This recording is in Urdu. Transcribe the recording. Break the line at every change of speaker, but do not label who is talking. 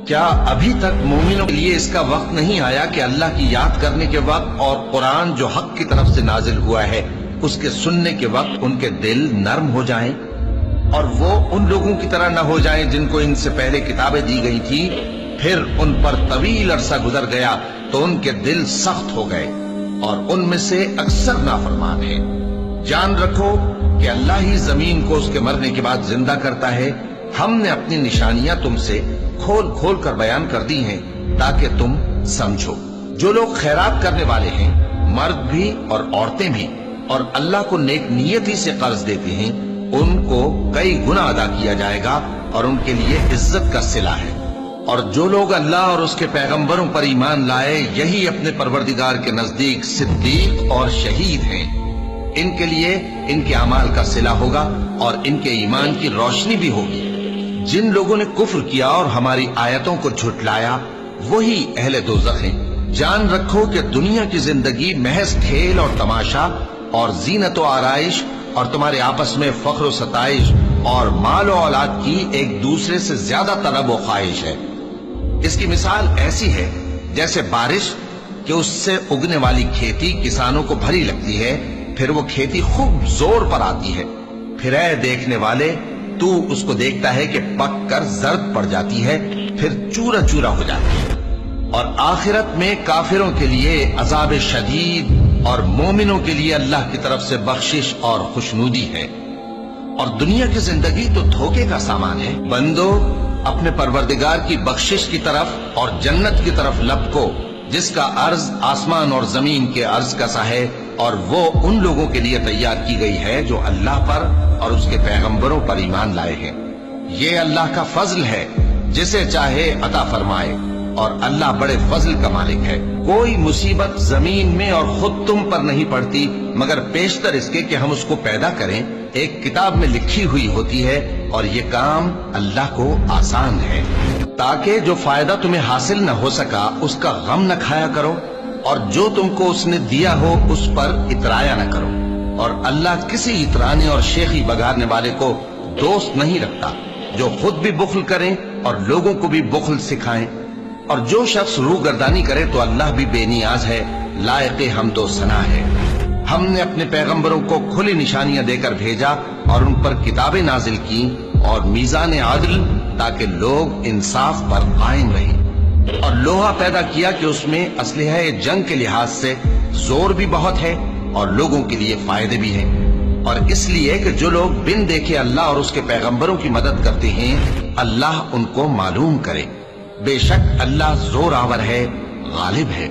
کیا ابھی تک مومنوں کے لیے اس کا وقت نہیں آیا کہ اللہ کی یاد کرنے کے وقت اور قرآن جو حق کی طرف سے نازل ہوا ہے اس کے سننے کے وقت ان کے دل نرم ہو جائیں اور وہ ان لوگوں کی طرح نہ ہو جائیں جن کو ان سے پہلے کتابیں دی گئی تھی، پھر ان پر طویل عرصہ گزر گیا تو ان کے دل سخت ہو گئے اور ان میں سے اکثر نافرمان ہیں۔ جان رکھو کہ اللہ ہی زمین کو اس کے مرنے کے بعد زندہ کرتا ہے۔ ہم نے اپنی نشانیاں تم سے کھول کھول کر بیان کر دی ہیں تاکہ تم سمجھو۔ جو لوگ خیرات کرنے والے ہیں، مرد بھی اور عورتیں بھی، اور اللہ کو نیک نیتی سے قرض دیتے ہیں، ان کو کئی گنا ادا کیا جائے گا اور ان کے لیے عزت کا صلہ ہے۔ اور جو لوگ اللہ اور اس کے پیغمبروں پر ایمان لائے، یہی اپنے پروردگار کے نزدیک صدیق اور شہید ہیں۔ ان کے لیے ان کے اعمال کا صلہ ہوگا اور ان کے ایمان کی روشنی بھی ہوگی۔ جن لوگوں نے کفر کیا اور ہماری آیتوں کو جھٹلایا، وہی اہل دوزخ ہیں۔ جان رکھو کہ دنیا کی زندگی محض کھیل اور تماشا اور زینت و آرائش اور تمہارے آپس میں فخر و ستائش اور مال و اولاد کی ایک دوسرے سے زیادہ طلب و خواہش ہے۔ اس کی مثال ایسی ہے جیسے بارش کہ اس سے اگنے والی کھیتی کسانوں کو بھلی لگتی ہے، پھر وہ کھیتی خوب زور پر آتی ہے، پھر اے دیکھنے والے تو اس کو دیکھتا ہے کہ پک کر زرد پڑ جاتی ہے، پھر چورا چورا ہو جاتی ہے۔ اور آخرت میں کافروں کے لیے عذاب شدید اور مومنوں کے لیے اللہ کی طرف سے بخشش اور خوشنودی ہے۔ اور دنیا کی زندگی تو دھوکے کا سامان ہے۔ بندو اپنے پروردگار کی بخشش کی طرف اور جنت کی طرف لپکو جس کا عرض آسمان اور زمین کے عرض کا سا ہے، اور وہ ان لوگوں کے لیے تیار کی گئی ہے جو اللہ پر اور اس کے پیغمبروں پر ایمان لائے ہیں۔ یہ اللہ کا فضل ہے، جسے چاہے عطا فرمائے، اور اللہ بڑے فضل کا مالک ہے۔ کوئی مصیبت زمین میں اور خود تم پر نہیں پڑتی مگر پیشتر اس کے کہ ہم اس کو پیدا کریں، ایک کتاب میں لکھی ہوئی ہوتی ہے، اور یہ کام اللہ کو آسان ہے۔ تاکہ جو فائدہ تمہیں حاصل نہ ہو سکا اس کا غم نہ کھایا کرو، اور جو تم کو اس نے دیا ہو اس پر اترایا نہ کرو۔ اور اللہ کسی اترانے اور شیخی بگارنے والے کو دوست نہیں رکھتا، جو خود بھی بخل کریں اور لوگوں کو بھی بخل سکھائیں۔ اور جو شخص روح گردانی کرے تو اللہ بھی بے نیاز ہے، لائق حمد و ثنا ہے۔ ہم نے اپنے پیغمبروں کو کھلی نشانیاں دے کر بھیجا اور ان پر کتابیں نازل کی اور میزان عدل، تاکہ لوگ انصاف پر قائم رہیں۔ اور لوہا پیدا کیا کہ اس میں اسلحہ جنگ کے لحاظ سے زور بھی بہت ہے اور لوگوں کے لیے فائدے بھی ہیں، اور اس لیے کہ جو لوگ بن دیکھے اللہ اور اس کے پیغمبروں کی مدد کرتے ہیں، اللہ ان کو معلوم کرے۔ بے شک اللہ زور آور ہے، غالب ہے۔